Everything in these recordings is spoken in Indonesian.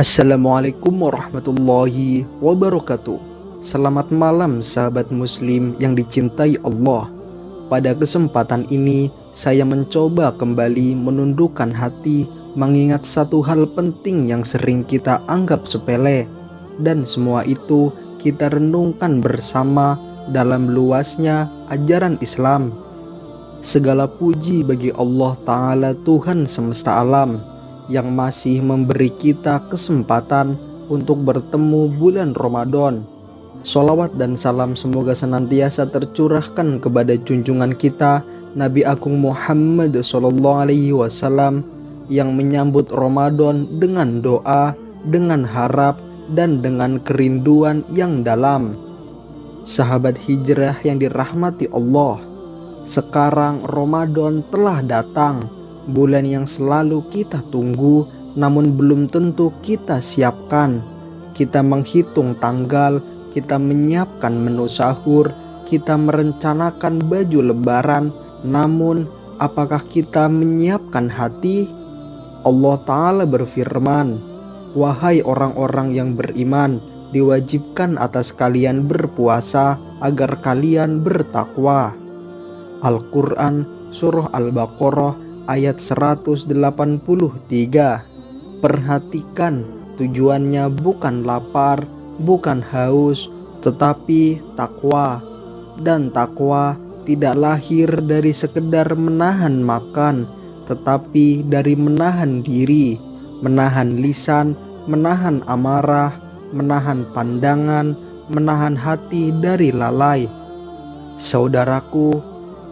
Assalamualaikum warahmatullahi wabarakatuh. Selamat malam sahabat muslim yang dicintai Allah. Pada kesempatan ini saya mencoba kembali menundukkan hati, mengingat satu hal penting yang sering kita anggap sepele, dan semua itu kita renungkan bersama dalam luasnya ajaran Islam. Segala puji bagi Allah Ta'ala, Tuhan semesta alam, yang masih memberi kita kesempatan untuk bertemu bulan Ramadan. Sholawat dan salam semoga senantiasa tercurahkan kepada junjungan kita Nabi Agung Muhammad SAW, yang menyambut Ramadan dengan doa, dengan harap, dan dengan kerinduan yang dalam. Sahabat hijrah yang dirahmati Allah, sekarang Ramadan telah datang, bulan yang selalu kita tunggu namun belum tentu kita siapkan. Kita menghitung tanggal, kita menyiapkan menu sahur, kita merencanakan baju lebaran, namun apakah kita menyiapkan hati? Allah Ta'ala berfirman, "Wahai orang-orang yang beriman, diwajibkan atas kalian berpuasa agar kalian bertakwa." Al-Quran Surah Al-Baqarah ayat 183. Perhatikan, tujuannya bukan lapar, bukan haus, tetapi takwa. Dan takwa tidak lahir dari sekedar menahan makan, tetapi dari menahan diri, menahan lisan, menahan amarah, menahan pandangan, menahan hati dari lalai. Saudaraku,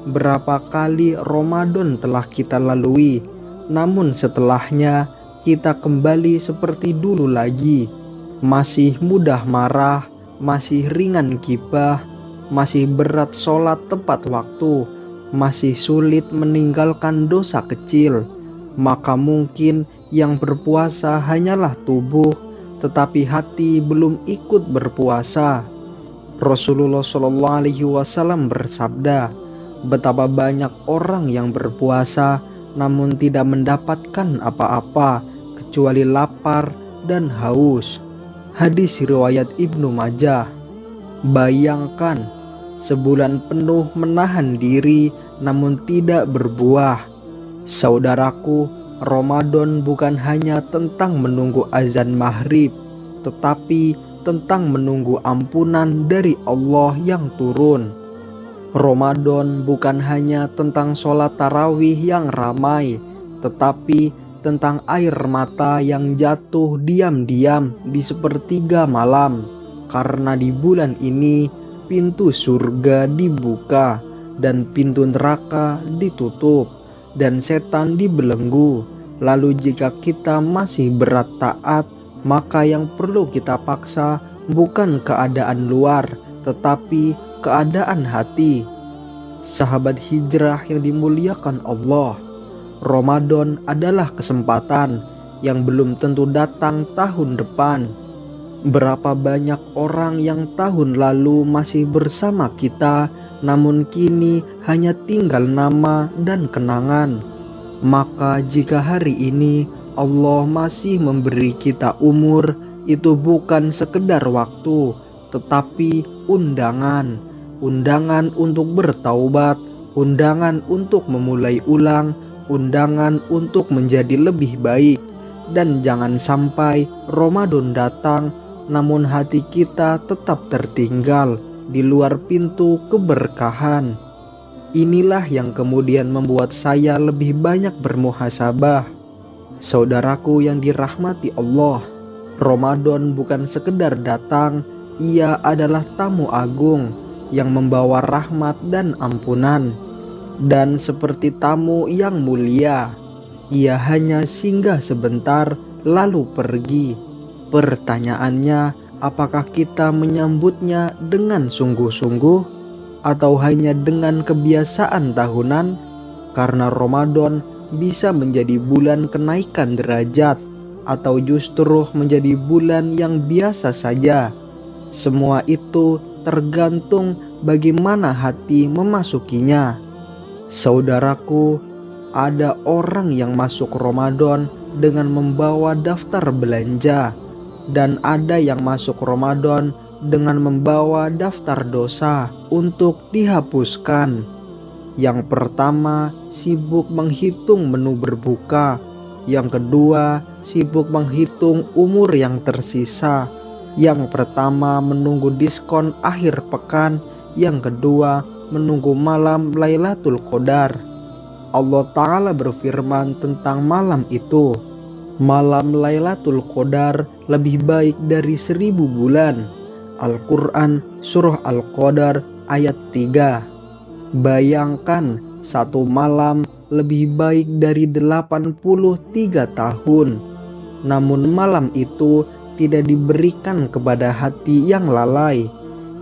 berapa kali Ramadan telah kita lalui, namun setelahnya kita kembali seperti dulu lagi. Masih mudah marah, masih ringan gibah, masih berat sholat tepat waktu, masih sulit meninggalkan dosa kecil. Maka mungkin yang berpuasa hanyalah tubuh, tetapi hati belum ikut berpuasa. Rasulullah SAW bersabda, "Betapa banyak orang yang berpuasa namun tidak mendapatkan apa-apa kecuali lapar dan haus." Hadis riwayat Ibnu Majah. Bayangkan, sebulan penuh menahan diri namun tidak berbuah. Saudaraku, Ramadan bukan hanya tentang menunggu azan maghrib, tetapi tentang menunggu ampunan dari Allah yang turun. Ramadan bukan hanya tentang sholat tarawih yang ramai, tetapi tentang air mata yang jatuh diam-diam di sepertiga malam. Karena di bulan ini pintu surga dibuka dan pintu neraka ditutup dan setan dibelenggu. Lalu jika kita masih berat taat, maka yang perlu kita paksa bukan keadaan luar, tetapi keadaan hati. Sahabat hijrah yang dimuliakan Allah, Ramadan adalah kesempatan yang belum tentu datang tahun depan. Berapa banyak orang yang tahun lalu masih bersama kita, namun kini hanya tinggal nama dan kenangan. Maka jika hari ini Allah masih memberi kita umur, itu bukan sekedar waktu, tetapi undangan untuk bertaubat, undangan untuk memulai ulang, undangan untuk menjadi lebih baik. Dan jangan sampai Ramadan datang namun hati kita tetap tertinggal di luar pintu keberkahan. Inilah yang kemudian membuat saya lebih banyak bermuhasabah. Saudaraku yang dirahmati Allah, Ramadan bukan sekedar datang, ia adalah tamu agung yang membawa rahmat dan ampunan. Dan seperti tamu yang mulia, ia hanya singgah sebentar lalu pergi. Pertanyaannya, apakah kita menyambutnya dengan sungguh-sungguh atau hanya dengan kebiasaan tahunan? Karena Ramadan bisa menjadi bulan kenaikan derajat atau justru menjadi bulan yang biasa saja. Semua itu tergantung bagaimana hati memasukinya. Saudaraku, ada orang yang masuk Ramadan dengan membawa daftar belanja, dan ada yang masuk Ramadan dengan membawa daftar dosa untuk dihapuskan. Yang pertama, sibuk menghitung menu berbuka. Yang kedua, sibuk menghitung umur yang tersisa. Yang pertama, menunggu diskon akhir pekan. Yang kedua, menunggu malam Lailatul Qadar. Allah Ta'ala berfirman tentang malam itu, malam Lailatul Qadar lebih baik dari 1000 bulan. Al-Quran Surah Al-Qadar ayat 3. Bayangkan, satu malam lebih baik dari 83 tahun. Namun malam itu tidak diberikan kepada hati yang lalai.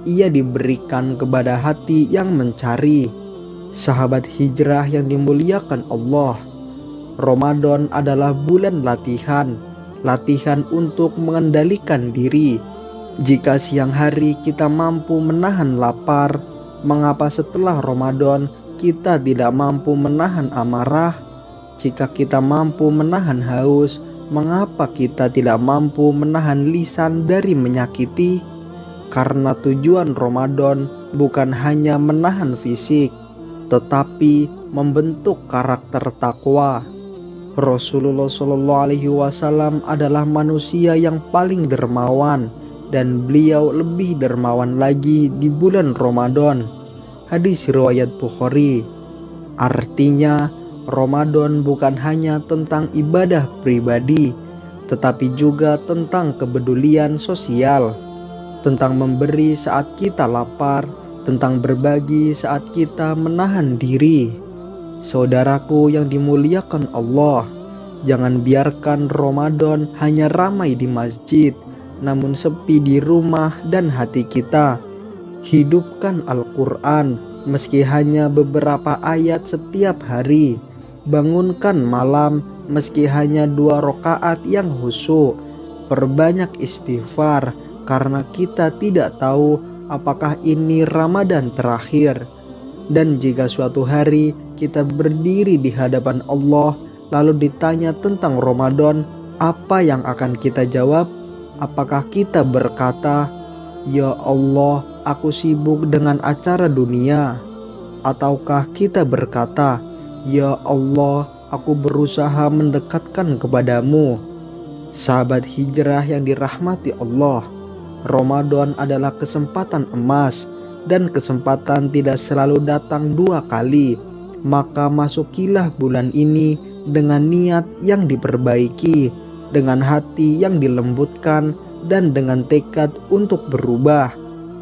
Ia diberikan kepada hati yang mencari. Sahabat hijrah yang dimuliakan Allah, Ramadan adalah bulan latihan untuk mengendalikan diri. Jika siang hari kita mampu menahan lapar, mengapa setelah Ramadan kita tidak mampu menahan amarah? Jika kita mampu menahan haus, mengapa kita tidak mampu menahan lisan dari menyakiti? Karena tujuan Ramadan bukan hanya menahan fisik, tetapi membentuk karakter takwa. Rasulullah SAW adalah manusia yang paling dermawan, dan beliau lebih dermawan lagi di bulan Ramadan. Hadis riwayat Bukhari. Artinya, Ramadan bukan hanya tentang ibadah pribadi, tetapi juga tentang kepedulian sosial, tentang memberi saat kita lapar, tentang berbagi saat kita menahan diri. Saudaraku yang dimuliakan Allah, jangan biarkan Ramadan hanya ramai di masjid, namun sepi di rumah dan hati kita. Hidupkan Al-Quran meski hanya beberapa ayat setiap hari. Bangunkan malam meski hanya 2 rakaat yang khusyuk. Perbanyak istighfar karena kita tidak tahu apakah ini Ramadan terakhir. Dan jika suatu hari kita berdiri di hadapan Allah lalu ditanya tentang Ramadan, apa yang akan kita jawab? Apakah kita berkata, "Ya Allah, aku sibuk dengan acara dunia"? Ataukah kita berkata, "Ya Allah, aku berusaha mendekatkan kepadamu"? Sahabat hijrah yang dirahmati Allah, Ramadan adalah kesempatan emas, dan kesempatan tidak selalu datang 2 kali. Maka masukilah bulan ini dengan niat yang diperbaiki, dengan hati yang dilembutkan, dan dengan tekad untuk berubah.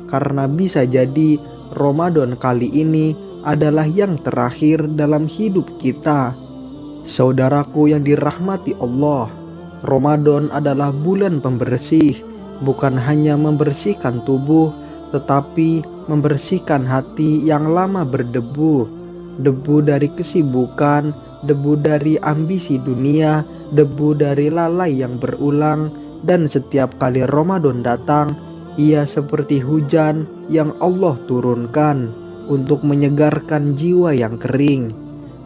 Karena bisa jadi Ramadan kali ini adalah yang terakhir dalam hidup kita. Saudaraku yang dirahmati Allah, Ramadan adalah bulan pembersih, bukan hanya membersihkan tubuh, tetapi membersihkan hati yang lama berdebu. Debu dari kesibukan, debu dari ambisi dunia, debu dari lalai yang berulang. Dan setiap kali Ramadan datang, ia seperti hujan yang Allah turunkan untuk menyegarkan jiwa yang kering.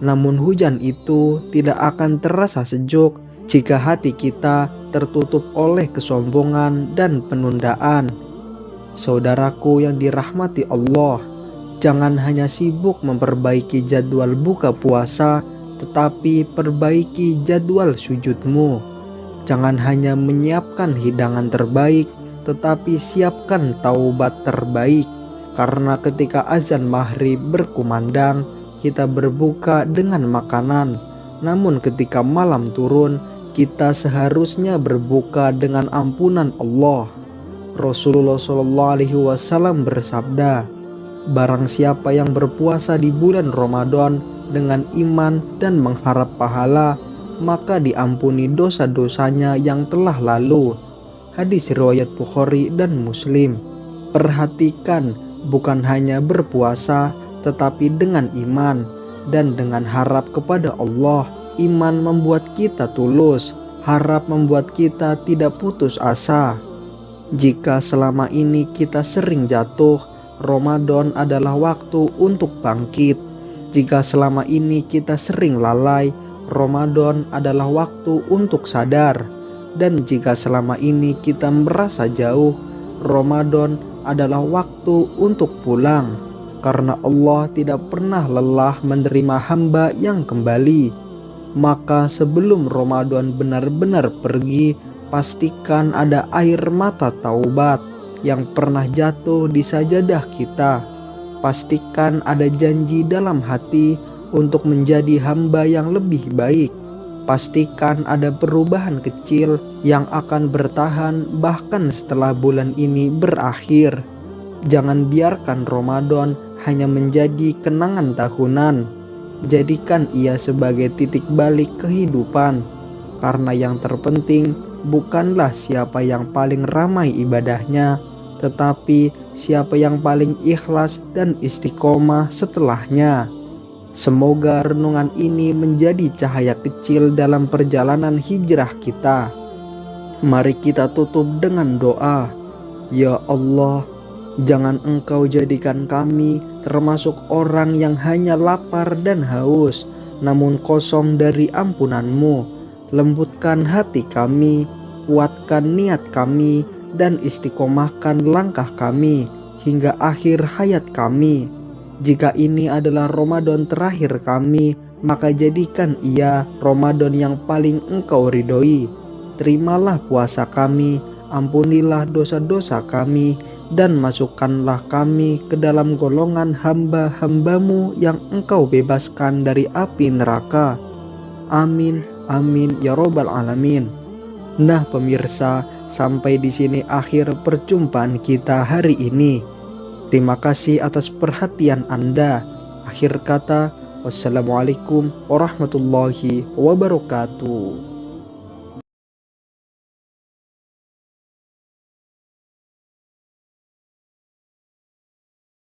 Namun hujan itu tidak akan terasa sejuk jika hati kita tertutup oleh kesombongan dan penundaan. Saudaraku yang dirahmati Allah, jangan hanya sibuk memperbaiki jadwal buka puasa, tetapi perbaiki jadwal sujudmu. Jangan hanya menyiapkan hidangan terbaik, tetapi siapkan taubat terbaik. Karena ketika azan maghrib berkumandang, kita berbuka dengan makanan. Namun ketika malam turun, kita seharusnya berbuka dengan ampunan Allah. Rasulullah SAW bersabda, "Barang siapa yang berpuasa di bulan Ramadan dengan iman dan mengharap pahala, maka diampuni dosa-dosanya yang telah lalu." Hadis riwayat Bukhari dan Muslim. Perhatikan, bukan hanya berpuasa, tetapi dengan iman dan dengan harap kepada Allah. Iman membuat kita tulus, harap membuat kita tidak putus asa. Jika selama ini kita sering jatuh, Ramadan adalah waktu untuk bangkit. Jika selama ini kita sering lalai, Ramadan adalah waktu untuk sadar. Dan jika selama ini kita merasa jauh, Ramadan adalah waktu untuk pulang. Karena Allah tidak pernah lelah menerima hamba yang kembali. Maka sebelum Ramadan benar-benar pergi, pastikan ada air mata taubat yang pernah jatuh di sajadah kita. Pastikan ada janji dalam hati untuk menjadi hamba yang lebih baik. Pastikan ada perubahan kecil yang akan bertahan bahkan setelah bulan ini berakhir. Jangan biarkan Ramadan hanya menjadi kenangan tahunan. Jadikan ia sebagai titik balik kehidupan. Karena yang terpenting bukanlah siapa yang paling ramai ibadahnya, tetapi siapa yang paling ikhlas dan istiqomah setelahnya. Semoga renungan ini menjadi cahaya kecil dalam perjalanan hijrah kita. Mari kita tutup dengan doa. Ya Allah, jangan Engkau jadikan kami termasuk orang yang hanya lapar dan haus, namun kosong dari ampunan-Mu. Lembutkan hati kami, kuatkan niat kami, dan istiqomahkan langkah kami hingga akhir hayat kami. Jika ini adalah Ramadan terakhir kami, maka jadikan ia Ramadan yang paling Engkau ridhoi. Terimalah puasa kami, ampunilah dosa-dosa kami, dan masukkanlah kami ke dalam golongan hamba-hamba-Mu yang Engkau bebaskan dari api neraka. Amin, amin, ya robbal alamin. Nah pemirsa, sampai di sini akhir perjumpaan kita hari ini. Terima kasih atas perhatian Anda. Akhir kata, wassalamualaikum warahmatullahi wabarakatuh.